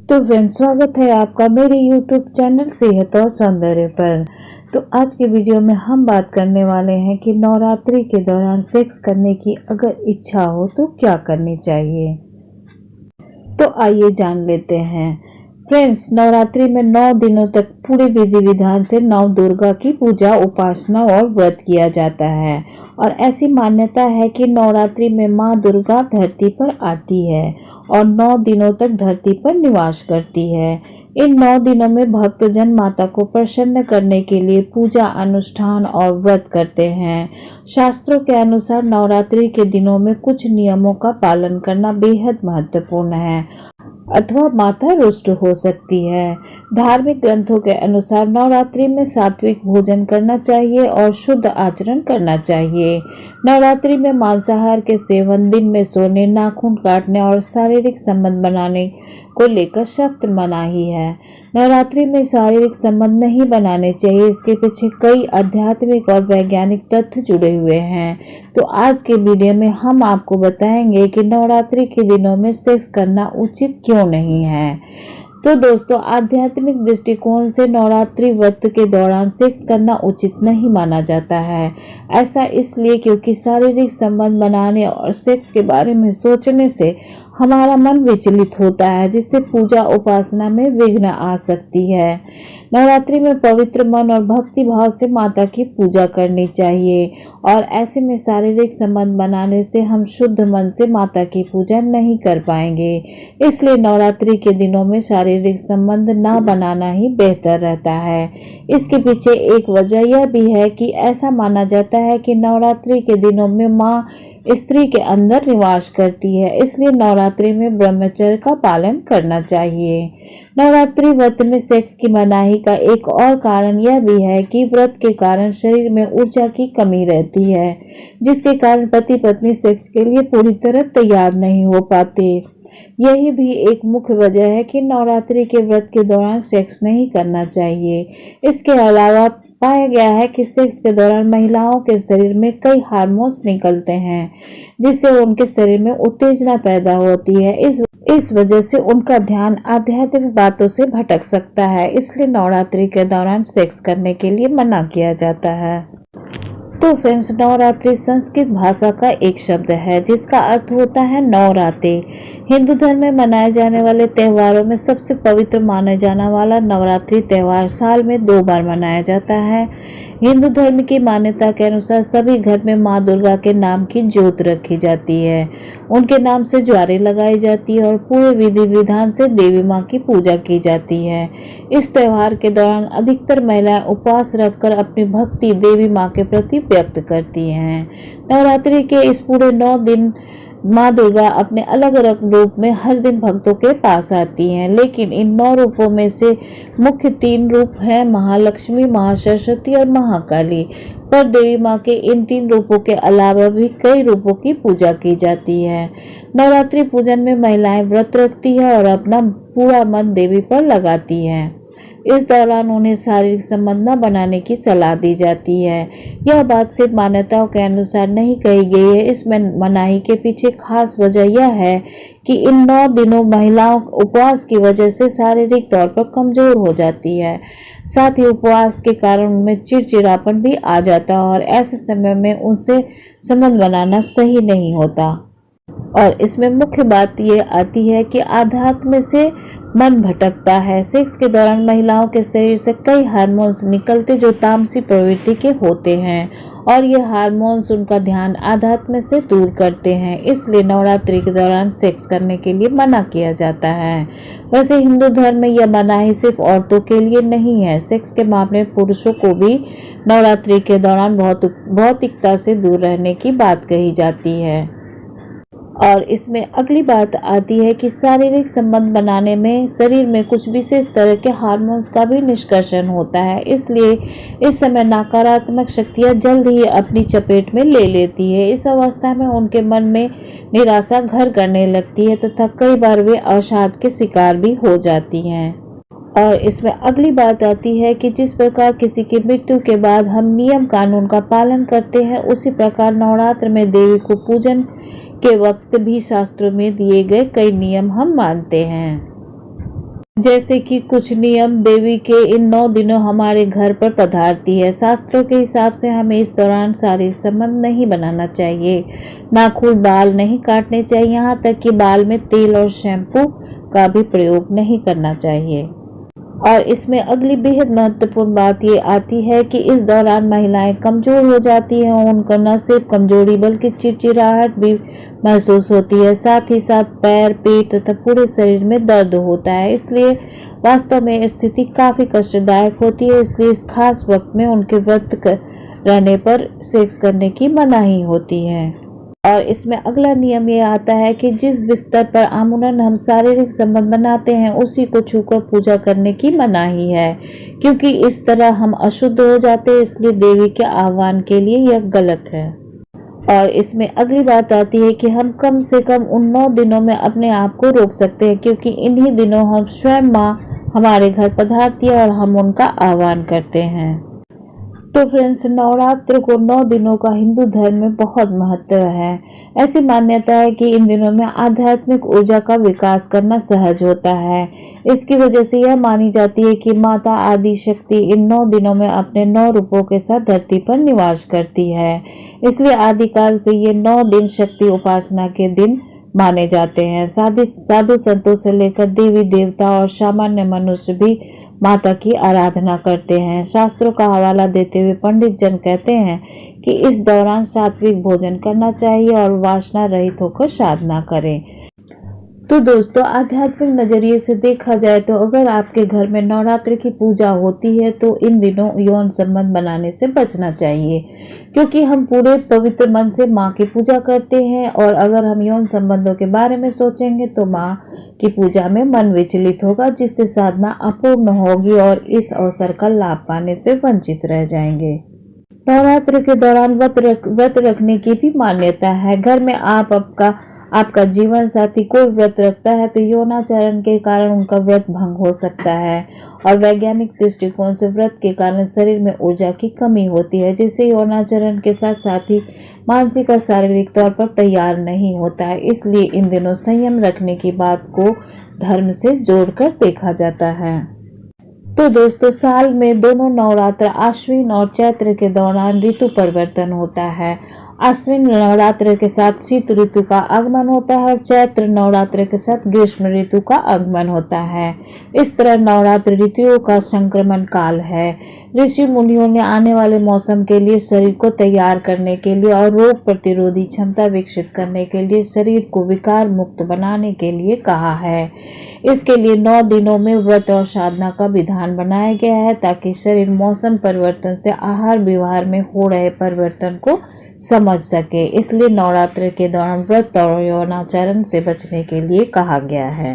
तो फ्रेंड्स, स्वागत है आपका मेरे YouTube चैनल सेहत और सौंदर्य पर। तो आज के वीडियो में हम बात करने वाले हैं कि नवरात्रि के दौरान सेक्स करने की अगर इच्छा हो तो क्या करनी चाहिए। तो आइए जान लेते हैं। फ्रेंड्स, नवरात्रि में 9 दिनों तक पूरे विधि विधान से नव दुर्गा की पूजा, उपासना और व्रत किया जाता है। और ऐसी मान्यता है कि नवरात्रि में माँ दुर्गा धरती पर आती है और 9 दिनों तक धरती पर निवास करती है। इन 9 दिनों में भक्तजन माता को प्रसन्न करने के लिए पूजा, अनुष्ठान और व्रत करते हैं। शास्त्रों के अनुसार नवरात्रि के दिनों में कुछ नियमों का पालन करना बेहद महत्वपूर्ण है, अथवा माता रुष्ट हो सकती है। धार्मिक ग्रंथों के अनुसार नवरात्रि में सात्विक भोजन करना चाहिए और शुद्ध आचरण करना चाहिए। नवरात्रि में मांसाहार के सेवन, दिन में सोने, नाखून काटने और शारीरिक संबंध बनाने को लेकर सख्त मनाही है। नवरात्रि में शारीरिक संबंध नहीं बनाने चाहिए, इसके पीछे कई आध्यात्मिक और वैज्ञानिक तथ्य जुड़े हुए हैं। तो आज के वीडियो में हम आपको बताएंगे कि नवरात्रि के दिनों में सेक्स करना उचित क्यों नहीं है। तो दोस्तों, आध्यात्मिक दृष्टिकोण से नवरात्रि व्रत के दौरान सेक्स करना उचित नहीं माना जाता है। ऐसा इसलिए क्योंकि शारीरिक संबंध बनाने और सेक्स के बारे में सोचने से हमारा मन विचलित होता है, जिससे पूजा, उपासना में विघ्न आ सकती है। नवरात्रि में पवित्र मन और भक्ति भाव से माता की पूजा करनी चाहिए और ऐसे में शारीरिक संबंध बनाने से हम शुद्ध मन से माता की पूजा नहीं कर पाएंगे। इसलिए नवरात्रि के दिनों में शारीरिक संबंध ना बनाना ही बेहतर रहता है। इसके पीछे एक वजह यह भी है कि ऐसा माना जाता है कि नवरात्रि के दिनों में माँ स्त्री के अंदर निवास करती है, इसलिए नवरात्रि में ब्रह्मचर्य का पालन करना चाहिए। नवरात्रि व्रत में सेक्स की मनाही का एक और कारण यह भी है कि व्रत के कारण शरीर में ऊर्जा की कमी रहती है, जिसके कारण पति पत्नी सेक्स के लिए पूरी तरह तैयार नहीं हो पाते। यही भी एक मुख्य वजह है कि नवरात्रि के व्रत के दौरान सेक्स नहीं करना चाहिए। इसके अलावा पाया गया है कि सेक्स के दौरान महिलाओं के शरीर में कई हार्मोन्स निकलते हैं, जिससे उनके शरीर में उत्तेजना पैदा होती है। इस वजह से उनका ध्यान आध्यात्मिक बातों से भटक सकता है, इसलिए नवरात्रि के दौरान सेक्स करने के लिए मना किया जाता है। तो फ्रेंड्स, नवरात्रि संस्कृत भाषा का एक शब्द है जिसका अर्थ होता है नवरात्रि। हिंदू धर्म में मनाए जाने वाले त्योहारों में सबसे पवित्र माना जाने वाला नवरात्रि त्योहार साल में 2 बार मनाया जाता है। हिंदू धर्म की मान्यता के अनुसार सभी घर में माँ दुर्गा के नाम की ज्योत रखी जाती है, उनके नाम से ज्वारे लगाई जाती है और पूरे विधि विधान से देवी माँ की पूजा की जाती है। इस त्योहार के दौरान अधिकतर महिलाएं उपवास रखकर अपनी भक्ति देवी माँ के प्रति व्यक्त करती हैं। नवरात्रि के इस पूरे 9 दिन माँ दुर्गा अपने अलग अलग रूप में हर दिन भक्तों के पास आती हैं, लेकिन इन 9 रूपों में से मुख्य 3 रूप हैं महालक्ष्मी, महासरस्वती और महाकाली। पर देवी माँ के इन 3 रूपों के अलावा भी कई रूपों की पूजा की जाती है। नवरात्रि पूजन में महिलाएं व्रत रखती है और अपना पूरा मन देवी पर लगाती है। इस दौरान उन्हें शारीरिक संबंध न बनाने की सलाह दी जाती है। यह बात सिर्फ मान्यताओं के अनुसार नहीं कही गई है, इसमें मनाही के पीछे खास वजह यह है कि इन 9 दिनों महिलाओं उपवास की वजह से शारीरिक तौर पर कमजोर हो जाती है। साथ ही उपवास के कारण उनमें चिड़चिड़ापन भी आ जाता है और ऐसे समय में उनसे संबंध बनाना सही नहीं होता। और इसमें मुख्य बात ये आती है कि आध्यात्म से मन भटकता है। सेक्स के दौरान महिलाओं के शरीर से कई हार्मोन्स निकलते जो तामसी प्रवृत्ति के होते हैं और ये हार्मोन्स उनका ध्यान आध्यात्म से दूर करते हैं, इसलिए नवरात्रि के दौरान सेक्स करने के लिए मना किया जाता है। वैसे हिंदू धर्म में यह मनाही सिर्फ औरतों के लिए नहीं है, सेक्स के मामले में पुरुषों को भी नवरात्रि के दौरान भौतिकता से दूर रहने की बात कही जाती है। और इसमें अगली बात आती है कि शारीरिक संबंध बनाने में शरीर में कुछ विशेष तरह के हार्मोन्स का भी निष्कर्षण होता है, इसलिए इस समय नकारात्मक शक्तियां जल्द ही अपनी चपेट में ले लेती है। इस अवस्था में उनके मन में निराशा घर करने लगती है तथा कई बार वे अवसाद के शिकार भी हो जाती हैं। और इसमें अगली बात आती है कि जिस प्रकार किसी की मृत्यु के बाद हम नियम कानून का पालन करते हैं, उसी प्रकार नवरात्र में देवी को पूजन के वक्त भी शास्त्रों में दिए गए कई नियम हम मानते हैं। जैसे कि कुछ नियम देवी के इन 9 दिनों हमारे घर पर पधारती है। शास्त्रों के हिसाब से हमें इस दौरान शारीरिक संबंध नहीं बनाना चाहिए, नाखून बाल नहीं काटने चाहिए, यहाँ तक कि बाल में तेल और शैम्पू का भी प्रयोग नहीं करना चाहिए। और इसमें अगली बेहद महत्वपूर्ण बात ये आती है कि इस दौरान महिलाएं कमजोर हो जाती हैं। उनको न सिर्फ कमजोरी बल्कि चिड़चिड़ाहट भी महसूस होती है। साथ ही साथ पैर, पेट तथा पूरे शरीर में दर्द होता है। इसलिए वास्तव में स्थिति काफी कष्टदायक होती है। इसलिए इस खास वक्त में उनके रहने पर सेक्स करने की मनाही होती है। और इसमें अगला नियम ये आता है कि जिस बिस्तर पर आमूनन हम शारीरिक संबंध बनाते हैं उसी को छूकर पूजा करने की मनाही है, क्योंकि इस तरह हम अशुद्ध हो जाते हैं। इसलिए देवी के आह्वान के लिए यह गलत है। और इसमें अगली बात आती है कि हम कम से कम उन 9 दिनों में अपने आप को रोक सकते हैं, क्योंकि इन्हीं दिनों हम स्वयं माँ हमारे घर पधारती है और हम उनका आह्वान करते हैं। तो फ्रेंड्स, नवरात्र को 9 दिनों का हिंदू धर्म में बहुत महत्व है। ऐसी मान्यता है कि इन दिनों में आध्यात्मिक ऊर्जा का विकास करना सहज होता है। इसकी वजह से यह मानी जाती है कि माता आदि शक्ति इन 9 दिनों में अपने 9 रूपों के साथ धरती पर निवास करती है। इसलिए आदिकाल से ये 9 दिन शक्ति उपासना के दिन माने जाते हैं। साधु संतों से लेकर देवी देवता और सामान्य मनुष्य भी माता की आराधना करते हैं। शास्त्रों का हवाला देते हुए पंडित जन कहते हैं कि इस दौरान सात्विक भोजन करना चाहिए और वासना रहित होकर साधना करें। तो दोस्तों, आध्यात्मिक नजरिए से देखा जाए तो अगर आपके घर में नवरात्र की पूजा होती है तो इन दिनों यौन संबंध बनाने से बचना चाहिए, क्योंकि हम पूरे पवित्र मन से माँ की पूजा करते हैं। और अगर हम यौन संबंधों के बारे में सोचेंगे तो माँ की पूजा में मन विचलित होगा, जिससे साधना अपूर्ण होगी और इस अवसर का लाभ पाने से वंचित रह जाएंगे। नवरात्र के दौरान व्रत रखने की भी मान्यता है। घर में आपका जीवन साथी कोई व्रत रखता है तो यौनाचरण के कारण उनका व्रत भंग हो सकता है। और वैज्ञानिक दृष्टिकोण से व्रत के कारण शरीर में ऊर्जा की कमी होती है, जिससे यौनाचरण के साथ साथी मानसिक और शारीरिक तौर पर तैयार नहीं होता है। इसलिए इन दिनों संयम रखने की बात को धर्म से जोड़कर देखा जाता है। तो दोस्तों, साल में दोनों नवरात्र आश्विन और चैत्र के दौरान ऋतु परिवर्तन होता है। आश्विन नवरात्र के साथ शीत ऋतु का आगमन होता है और चैत्र नवरात्र के साथ ग्रीष्म ऋतु का आगमन होता है। इस तरह नवरात्र ऋतुओं का संक्रमण काल है। ऋषि मुनियों ने आने वाले मौसम के लिए शरीर को तैयार करने के लिए और रोग प्रतिरोधी क्षमता विकसित करने के लिए शरीर को विकार मुक्त बनाने के लिए कहा है। इसके लिए 9 दिनों में व्रत और साधना का विधान बनाया गया है, ताकि शरीर मौसम परिवर्तन से आहार व्यवहार में हो रहे परिवर्तन को समझ सके। इसलिए नवरात्र के दौरान व्रत और यौनाचरण से बचने के लिए कहा गया है।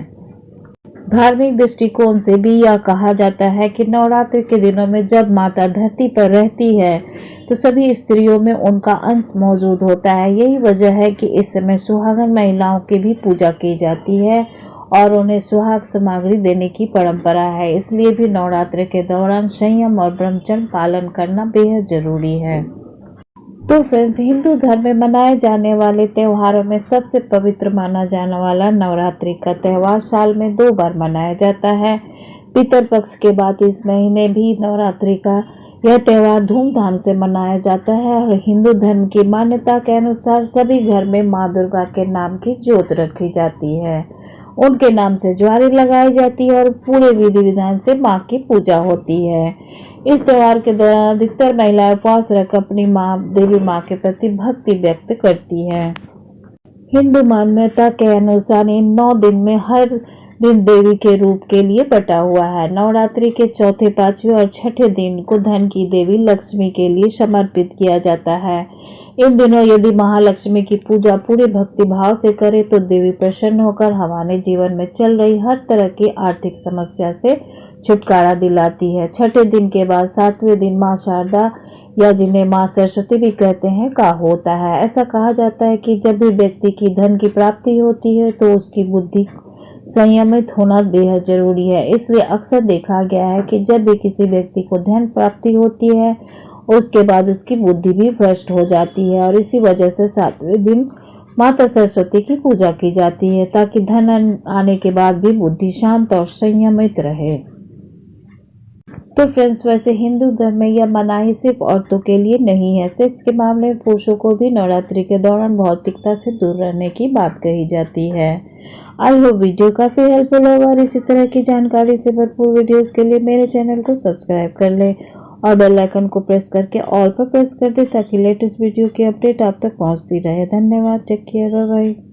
धार्मिक दृष्टिकोण से भी यह कहा जाता है कि नवरात्र के दिनों में जब माता धरती पर रहती है तो सभी स्त्रियों में उनका अंश मौजूद होता है। यही वजह है कि इस समय सुहागन महिलाओं की भी पूजा की जाती है और उन्हें सुहाग सामग्री देने की परंपरा है। इसलिए भी नवरात्र के दौरान संयम और ब्रह्मचर्य पालन करना बेहद जरूरी है। तो फ्रेंड्स, हिंदू धर्म में मनाए जाने वाले त्योहारों में सबसे पवित्र माना जाने वाला नवरात्रि का त्यौहार साल में 2 बार मनाया जाता है। पितरपक्ष के बाद इस महीने भी नवरात्रि का यह त्यौहार धूमधाम से मनाया जाता है और हिंदू धर्म की मान्यता के अनुसार सभी घर में माँ दुर्गा के नाम की ज्योत रखी जाती है। उनके नाम से ज्वारी लगाई जाती है और पूरे विधि विधान से माँ की पूजा होती है। इस त्योहार के दौरान अधिकतर महिलाएं उपवास रख अपनी देवी माँ के प्रति भक्ति व्यक्त करती है। हिंदू मान्यता के अनुसार इन 9 दिन में हर दिन देवी के रूप के लिए बटा हुआ है। नवरात्रि के चौथे, 5वें और 6ठे दिन को धन की देवी लक्ष्मी के लिए समर्पित किया जाता है। इन दिनों यदि महालक्ष्मी की पूजा पूरे भक्ति भाव से करे तो देवी प्रसन्न होकर हमारे जीवन में चल रही हर तरह की आर्थिक समस्या से छुटकारा दिलाती है। 6ठे दिन के बाद 7वें दिन माँ शारदा, या जिन्हें माँ सरस्वती भी कहते हैं, का होता है। ऐसा कहा जाता है कि जब भी व्यक्ति की धन की प्राप्ति होती है तो उसकी बुद्धि संयमित होना बेहद जरूरी है। इसलिए अक्सर देखा गया है कि जब भी किसी व्यक्ति को धन प्राप्ति होती है उसके बाद उसकी बुद्धि भी भ्रष्ट हो जाती है और इसी वजह से 7वें दिन माता सरस्वती की पूजा की जाती है ताकि धन आने के बाद भी बुद्धि शांत और संयमित रहे। तो फ्रेंड्स, वैसे हिंदू धर्म में यह मनाही सिर्फ औरतों के लिए नहीं है। सेक्स के मामले में पुरुषों को भी नवरात्रि के दौरान भौतिकता से दूर रहने की बात कही जाती है। आई होप वीडियो काफी हेल्पफुल होगा और इसी तरह की जानकारी से भरपूर वीडियोस के लिए मेरे चैनल को सब्सक्राइब कर ले और बेल आइकन को प्रेस करके ऑल पर प्रेस कर दे ताकि लेटेस्ट वीडियो की अपडेट आप तक पहुंचती रहे। धन्यवाद। Take care. Bye bye.